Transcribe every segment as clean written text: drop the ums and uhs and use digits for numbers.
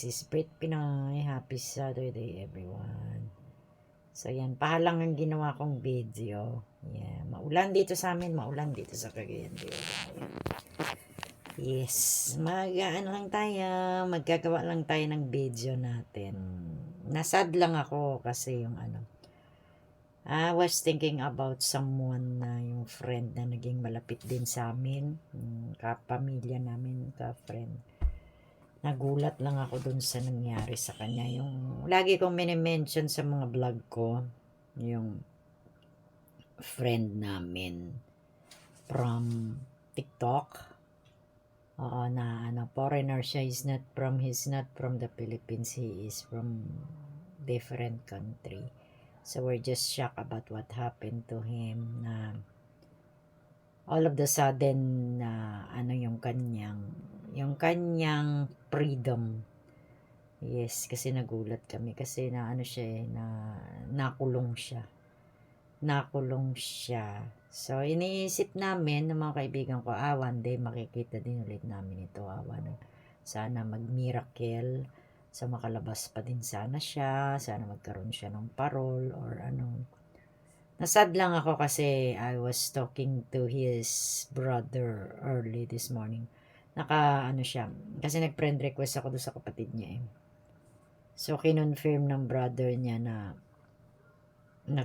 This is Brit Pinay. Happy Saturday, everyone. So, yan. Pahalang ang ginawa kong video. Yeah. Maulan dito sa amin. Maulan dito sa Cagayan de Oro. Yes. Mag-ano lang tayo. Magkagawa lang tayo ng video natin. Nasad lang ako kasi yung ano. I was thinking about someone na yung friend na naging malapit din sa amin. Kapamilya namin, ka-friend. Nagulat lang ako dun sa nangyari sa kanya. Yung lagi kong minimension sa mga vlog ko, yung friend namin from TikTok. Oo, na ano, foreigner siya. He's not from the Philippines. He is from different country. So we're just shocked about what happened to him na all of the sudden na ano yung kanyang freedom. Yes, kasi nagulat kami kasi na ano siya na nakulong siya. So iniisip namin ng mga kaibigan ko, one day makikita din ulit namin ito. Sana mag-miracle. So makalabas pa din sana siya. Sana magkaroon siya ng parole or ano. Nasad lang ako kasi I was talking to his brother early this morning. Ano siya, kasi nag-friend request ako doon sa kapatid niya eh. So, kinonfirm ng brother niya na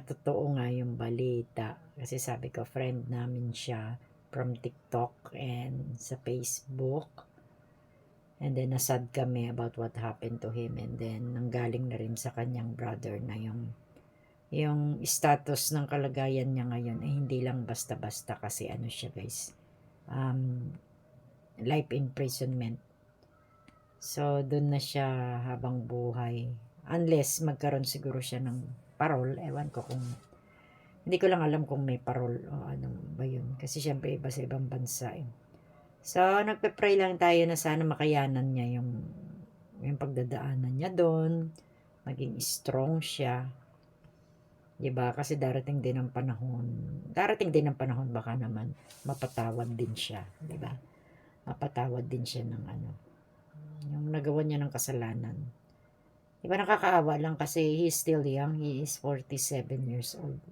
totoo nga yung balita. Kasi sabi ko, friend namin siya from TikTok and sa Facebook. And then, nasad kami about what happened to him. And then, nanggaling na rin sa kanyang brother na yung status ng kalagayan niya ngayon ay hindi lang basta-basta kasi ano siya guys. Life imprisonment. So, dun na siya habang buhay. Unless magkaroon siguro siya ng parole. Ewan ko kung, hindi ko lang alam kung may parole o ano ba yun. Kasi syempre iba sa ibang bansa eh. So, nagpe-pray lang tayo na sana makayanan niya yung pagdadaanan niya doon. Maging strong siya. Diba? Kasi darating din ang panahon baka naman mapatawad din siya. Diba? Mapatawad din siya ng ano. Yung nagawa niya ng kasalanan. Diba nakakaawa lang kasi he is still young. He is 47 years old.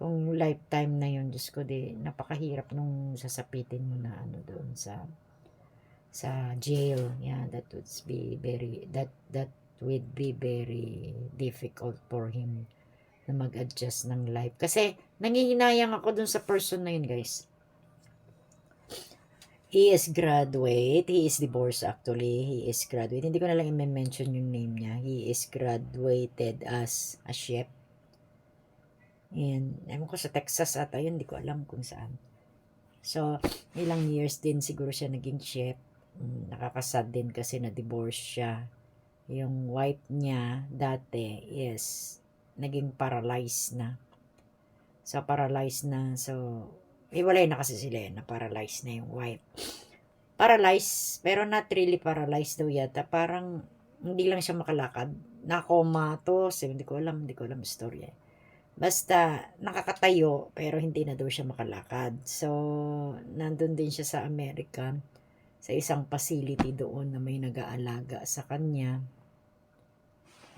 Kung lifetime na yun, Diyos ko, napakahirap nung sasapitin mo na ano doon sa jail. Yeah, that would be very difficult for him na mag-adjust ng life. Kasi nangihinayang ako dun sa person na yun, guys. He is graduate. He is divorced actually. He is graduate. Hindi ko na lang i-mention yung name niya. He is graduated as a chef. And ewan ko sa Texas ata yun. Hindi ko alam kung saan. So, ilang years din siguro siya naging chef. Nakakasad din kasi na-divorce siya. Yung wife niya dati is naging paralyzed na. So, paralyzed na. So, iwalay na kasi sila na paralyzed na yung wife. Paralyzed, pero not really paralyzed daw yata. Parang hindi lang siya makalakad. Na-coma to. So, hindi ko alam istorya. Basta, nakakatayo, pero hindi na daw siya makalakad. So, nandun din siya sa Amerika. Sa isang facility doon na may nag-aalaga sa kanya.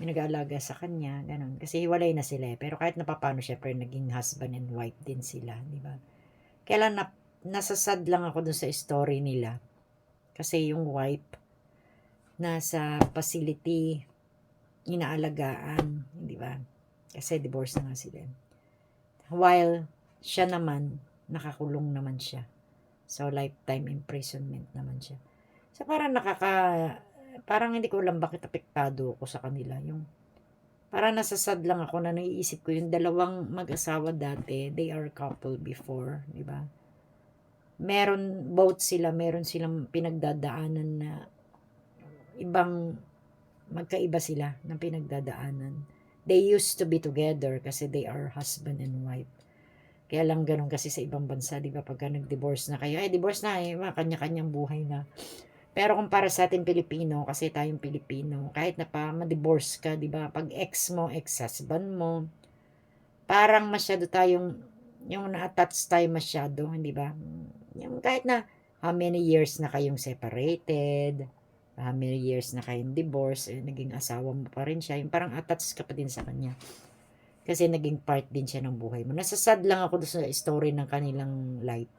Ganun. Kasi hiwalay na sila eh. Pero kahit napapano, syempre, naging husband and wife din sila, di ba? Kaya lang, nasasad lang ako dun sa story nila. Kasi yung wife, nasa facility, inaalagaan, di ba? Kasi divorce na nga sila. While, siya naman, nakakulong naman siya. So, lifetime imprisonment naman siya. So, parang hindi ko alam bakit apektado ako sa kanila. Parang nasasad lang ako na naiisip ko yung dalawang mag-asawa dati, they are couple before, di ba? Meron silang pinagdadaanan na magkaiba sila ng pinagdadaanan. They used to be together kasi they are husband and wife. Kaya lang ganun kasi sa ibang bansa, di ba? Pagka nag-divorce na kayo, divorce na kanya-kanyang buhay na. Pero kung para sa atin Pilipino, kasi tayong Pilipino, kahit na pa ma-divorce ka, di ba? Pag ex-husband mo, parang masyado yung na-attach tayo masyado, hindi ba? Yung kahit na how many years na kayong separated, Many years na kayong divorce, naging asawa mo pa rin siya, yung parang attached ka pa din sa kanya. Kasi naging part din siya ng buhay mo. Nasasad lang ako sa story ng kanilang life.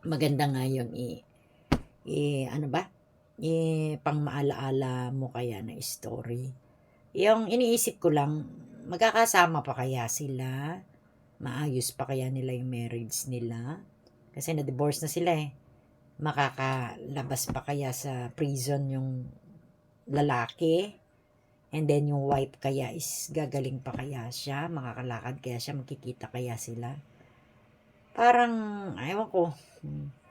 Maganda nga yung ano ba? Pang maalaala mo kaya na story. Yung iniisip ko lang, magkakasama pa kaya sila? Maayos pa kaya nila yung marriage nila? Kasi na-divorce na sila eh. Makakalabas pa kaya sa prison yung lalaki? And then yung wife kaya is gagaling pa kaya siya? Makakalakad kaya siya? Magkikita kaya sila? Parang, ayaw ko.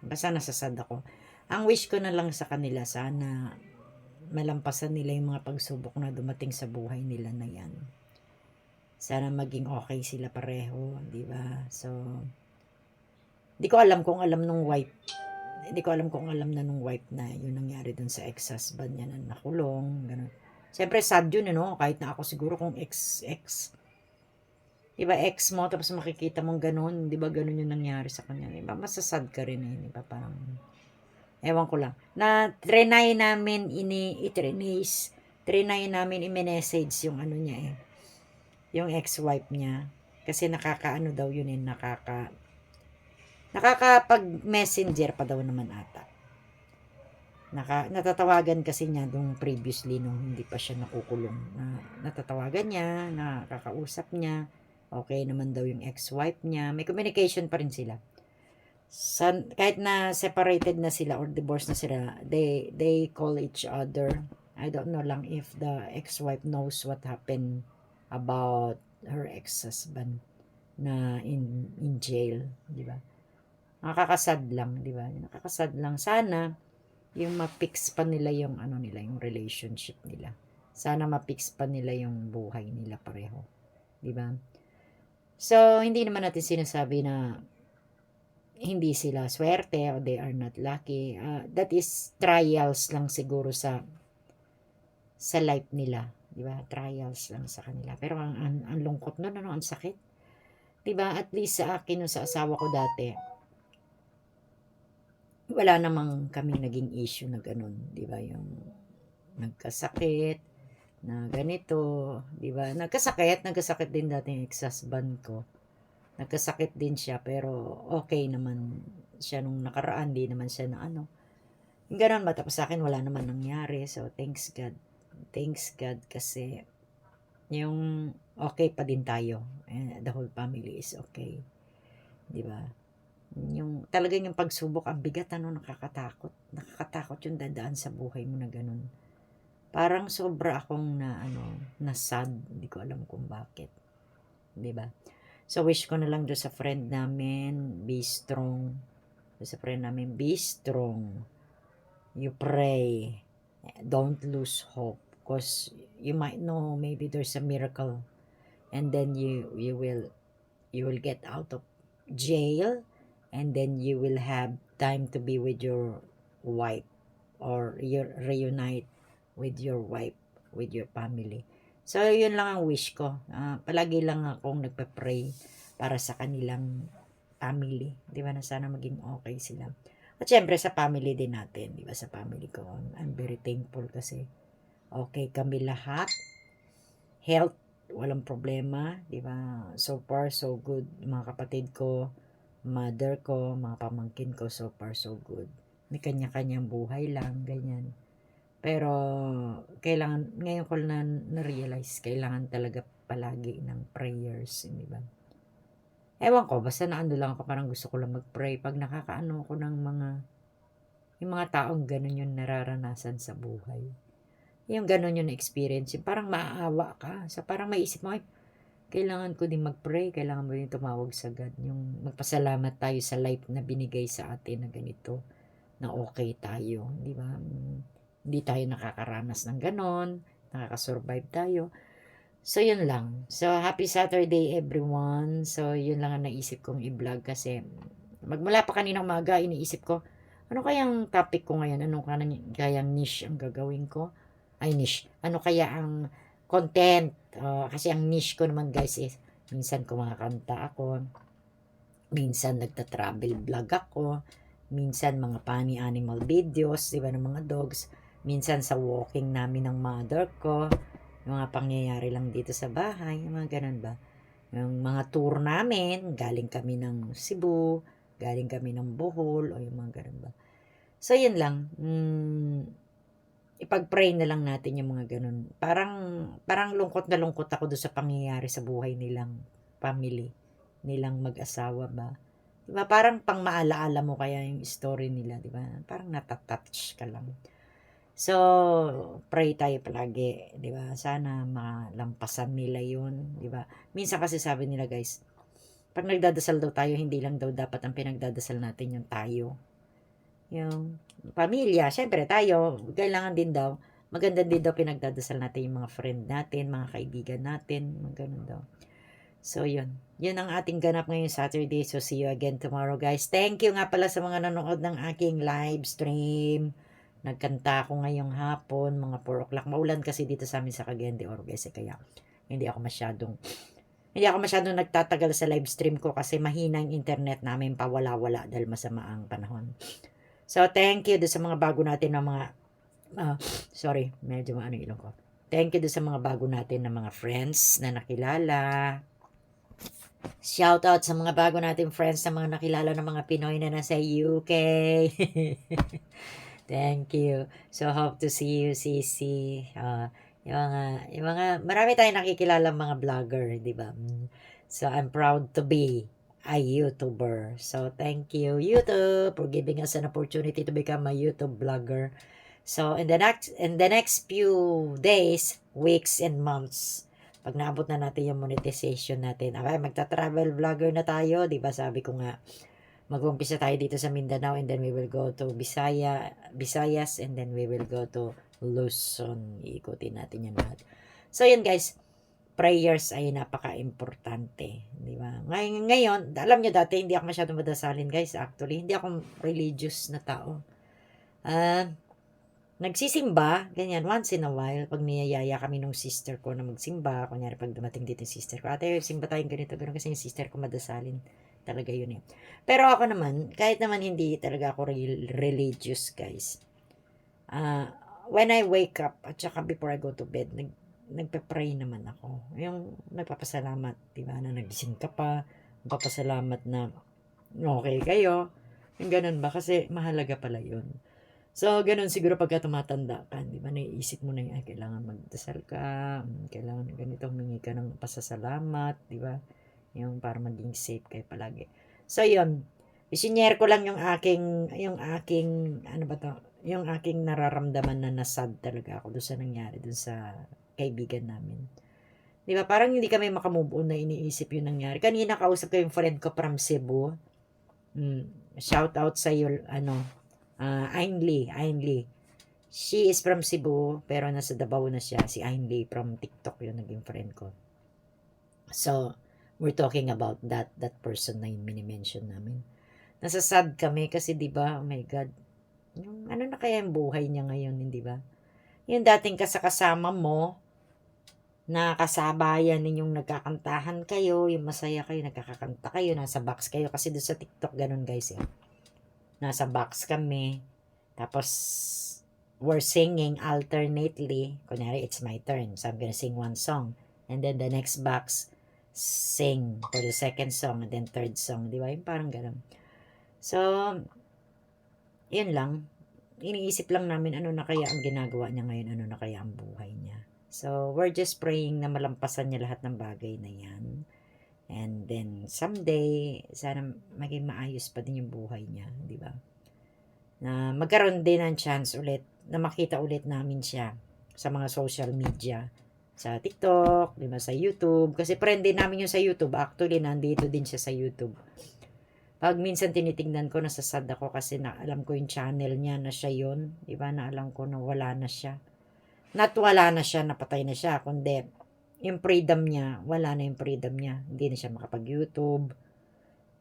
Basta nasasad ako. Ang wish ko na lang sa kanila, sana malampasan nila yung mga pagsubok na dumating sa buhay nila na yan. Sana maging okay sila pareho, di ba? So, di ko alam kung alam nung wife. Hindi ko alam kung alam na nung wife na yun nangyari dun sa ex-husband niya na nakulong. Ganun. Siyempre, sad yun, no? Kahit na ako siguro kung ex. Di ba, ex mo, tapos makikita mong ganun. Di ba, ganun yung nangyari sa kanya. Di ba, masasad ka rin eh. Di ba, parang, ewan ko lang. Na, trinay namin, trinay namin i-message yung ano niya eh. Yung ex-wife niya. Kasi nakakaano daw yun eh, nakakapag-messenger pa daw naman ata. Natatawagan kasi niya nung previously nung hindi pa siya nakukulong. Natatawagan niya, nakakausap niya. Okay naman daw yung ex-wife niya. May communication pa rin sila. Kahit na separated na sila or divorced na sila, they call each other. I don't know lang if the ex-wife knows what happened about her ex-husband na in jail, di ba? Nakakasad lang, di ba? Nakakasad lang. Sana yung ma-fix pa nila yung ano nila, yung relationship nila. Sana ma-fix pa nila yung buhay nila pareho, di ba? So, hindi naman natin sinasabi na hindi sila swerte or they are not lucky. That is trials lang siguro sa life nila, di ba? Trials lang sa kanila. Pero ang lungkot no, ang sakit. Di ba? At least sa akin no, sa asawa ko dati, wala namang kaming naging issue na ganun, di ba? Yung nagkasakit na ganito, di ba? Nagkasakit din dati yung ex-husband ko. Nagkasakit din siya pero okay naman siya nung nakaraan, di naman siya na ano. Ganun ba? Tapos sa akin wala naman nangyari. So thanks God. Thanks God kasi yung okay pa din tayo. And the whole family is okay. Di ba? Yung talagang yung pagsubok ang bigat, ano, nakakatakot. Nakakatakot yung dadaan sa buhay mo na ganun. Parang sobra akong na sad. Hindi ko alam kung bakit. Di ba? So, wish ko na lang doon sa friend namin, be strong. Doon sa friend namin, be strong. You pray. Don't lose hope. Because you might know, maybe there's a miracle. And then you will get out of jail. And then you will have time to be with your wife. Or reunite with your wife, with your family. So, yun lang ang wish ko. Palagi lang akong nagpe-pray para sa kanilang family. Di ba, na sana maging okay sila. At syempre, sa family din natin. Di ba, sa family ko. I'm very thankful kasi okay kami lahat. Health, walang problema. Di ba, so far, so good. Mga kapatid ko, mother ko, mga pamangkin ko, so far, so good. May kanya-kanyang buhay lang, ganyan. Pero, kailangan, ngayon ko na-realize, kailangan talaga palagi ng prayers, di ba? Ewan ko, basta naano lang ako, parang gusto ko lang mag-pray. Pag nakakaano ko ng yung mga taong ganun yung nararanasan sa buhay. Yung ganun yung experience, yung parang maaawa ka. So, parang maiisip mo, ay, kailangan ko din mag-pray, kailangan mo din tumawag sa God. Yung magpasalamat tayo sa life na binigay sa atin na ganito, na okay tayo, di ba? Hindi tayo nakakaranas ng ganon, nakakasurvive tayo. So, yun lang. So, happy Saturday everyone. So, yun lang ang naisip kong i-vlog kasi magmula pa kaninang umaga, iniisip ko, ano kayang topic ko ngayon? Ano kayang niche ang gagawin ko? Ay, niche. Ano kaya ang content? Kasi ang niche ko naman guys is, minsan kumakanta ako, minsan nagta-travel vlog ako, minsan mga funny animal videos, di ba, ng mga dogs. minsan sa walking namin ng mother ko, yung mga pangyayari lang dito sa bahay, yung mga ganun ba. Yung mga tour namin, galing kami ng Cebu, galing kami ng Bohol, o yung mga ganun ba. So, yun lang. Ipag-pray na lang natin yung mga ganun. Parang lungkot na lungkot ako doon sa pangyayari sa buhay nilang family, nilang mag-asawa ba. Diba? Parang pang maalaala mo kaya yung story nila, diba? Parang natatouch ka lang. So, pray tayo palagi, 'di ba? Sana malampasan nila 'yun, 'di ba? Minsan kasi sabi nila, guys, pag nagdadasal daw tayo, hindi lang daw dapat ang pinagdadasal natin yung tayo. Yung pamilya, syempre tayo, kailangan din daw, maganda din daw pinagdadasal natin yung mga friend natin, mga kaibigan natin, mga ganun daw. So, yun. Yun ang ating ganap ngayong Saturday. So, see you again tomorrow, guys. Thank you nga pala sa mga nanonood ng aking live stream. Nagkanta ako ngayong hapon, mga 4 o'clock. Maulan kasi dito sa amin sa Cagayan de Oro, guys. Kaya hindi ako masyadong nagtatagal sa live stream ko kasi mahina yung internet namin, pawala-wala dahil masama ang panahon. So, thank you do sa mga bago natin na mga sorry, medyo maano ilong ko. Thank you do sa mga bago natin na mga friends na nakilala. Shout out sa mga bago nating friends na mga nakilala ng mga Pinoy na nasa UK. Thank you. So, hope to see you, Sisi. Marami tayong nakikilala mga vlogger, di ba? So, I'm proud to be a YouTuber. So, thank you, YouTube, for giving us an opportunity to become a YouTube vlogger. So, in the next few days, weeks, and months, pag naabot na natin yung monetization natin, okay, magta-travel vlogger na tayo, di ba? Sabi ko nga, mag-umpisa tayo dito sa Mindanao and then we will go to Visayas and then we will go to Luzon. Iikutin natin yan lahat. So, yun guys, prayers ay napaka-importante. Di ba? Ngayon, alam nyo dati, hindi ako masyadong madasalin guys. Actually, hindi ako religious na tao. Nagsisimba, ganyan, once in a while, pag niyayaya kami nung sister ko na magsimba, kunyari pag dumating dito yung sister ko, ate, simba tayong ganito, ganun, kasi yung sister ko madasalin talaga yun eh. Pero ako naman, kahit naman hindi talaga ako religious, guys, when I wake up, at saka before I go to bed, nagpe-pray naman ako. Yung nagpapasalamat, di ba, na nagising ka pa, nagpapasalamat na okay kayo, yung ganun ba, kasi mahalaga pala yun. So, ganun siguro pagka tumatanda ka, di ba, naiisip mo na yung, ay, kailangan magdasal ka, kailangan ganito, humingi ka ng pasasalamat, di ba, yung para maging safe kayo palagi. So, yun, isinyer ko lang yung aking, ano ba to, yung aking nararamdaman na nasad talaga ako doon sa nangyari, doon sa kaibigan namin. Di ba, parang hindi kami makamove on na iniisip yung nangyari. Kanina kausap ko yung friend ko from Cebu. Shout out sa iyo, Ainley. She is from Cebu, pero nasa Davao na siya. Si Ainley from TikTok yung naging friend ko. So, we're talking about that person na yung mini-mention namin. Nasasad kami kasi 'di ba, oh my God. Yung ano na kaya yung buhay niya ngayon, hindi ba? Yung dating kasama mo, na kasabayan ninyong nagkakantahan kayo, yung masaya kayo, nagkakakanta kayo, nasa box kayo. Kasi doon sa TikTok, ganun guys eh. Nasa box kami. Tapos, we're singing alternately. Kunyari, it's my turn. So, I'm gonna sing one song. And then, the next box, sing for the second song. And then, third song. Di ba? Yung parang ganun. So, yun lang. Iniisip lang namin ano na kaya ang ginagawa niya ngayon. Ano na kaya ang buhay niya. So, we're just praying na malampasan niya lahat ng bagay na yan. And then, someday, sana maging maayos pa din yung buhay niya, di ba? Na magkaroon din ng chance ulit, na makita ulit namin siya sa mga social media. Sa TikTok, di ba, sa YouTube. Kasi friend din namin yung sa YouTube. Actually, nandito din siya sa YouTube. Pag minsan tinitingnan ko, nasasad ako kasi na alam ko yung channel niya na siya yun. Di ba, na alam ko na wala na siya. Not wala na siya, napatay na siya, kundi yung freedom niya, wala na yung freedom niya. Hindi na siya makapag-YouTube.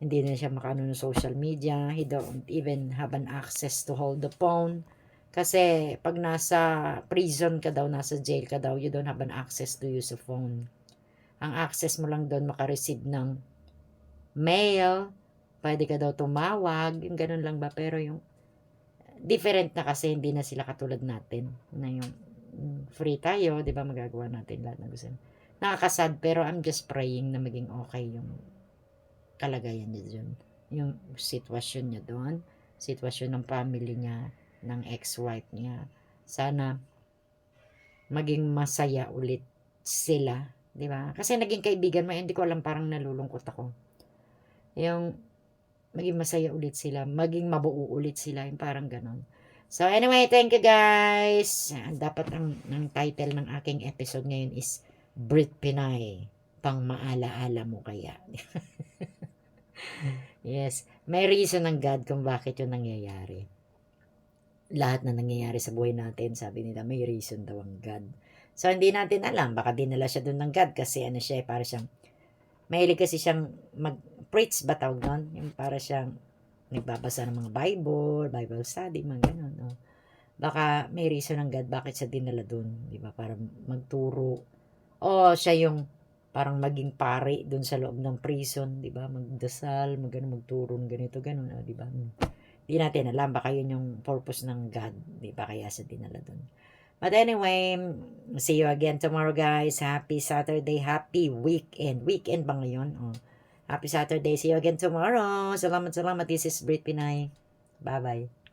Hindi na siya makano ng social media. He don't even have an access to hold the phone. Kasi pag nasa prison ka daw, nasa jail ka daw, you don't have an access to use a phone. Ang access mo lang doon makareceive ng mail. Pwede ka daw tumawag. Yung ganun lang ba? Pero yung different na kasi, hindi na sila katulad natin na yung free tayo, 'di ba, magagawa natin lahat ng gusto. Nakakasad, pero I'm just praying na maging okay yung kalagayan niya dun, yung sitwasyon niya doon, sitwasyon ng family niya, ng ex-wife niya. Sana maging masaya ulit sila, 'di ba? Kasi naging kaibigan mo, hindi ko alam, parang nalulungkot ako. Yung maging masaya ulit sila, maging mabuo ulit sila, yung parang gano'n. So anyway, thank you guys. Dapat ang title ng aking episode ngayon is Brit Pinay, pang maalaala mo kaya. Yes, may reason ng God kung bakit yun nangyayari. Lahat na nangyayari sa buhay natin, sabi nila, may reason daw ang God. So hindi natin alam, baka dinala siya doon ng God kasi ano siya, para siyang, mahilig kasi siyang mag-preach ba tawag doon? Yung para siyang nagbabasa ng mga Bible study, mga ganun. No? Baka may reason ng God bakit siya dinala doon, di ba? Para magturo. O siya yung parang maging pare doon sa loob ng prison, di ba? Magdasal, magturo ng ganito, ganun, di ba? Di natin alam, baka yun yung purpose ng God, di ba? Kaya siya dinala doon. But anyway, see you again tomorrow guys. Happy Saturday, happy weekend. Weekend ba ngayon? Oh. Happy Saturday. See you again tomorrow. Salamat. This is Brit Pinay. Bye-bye.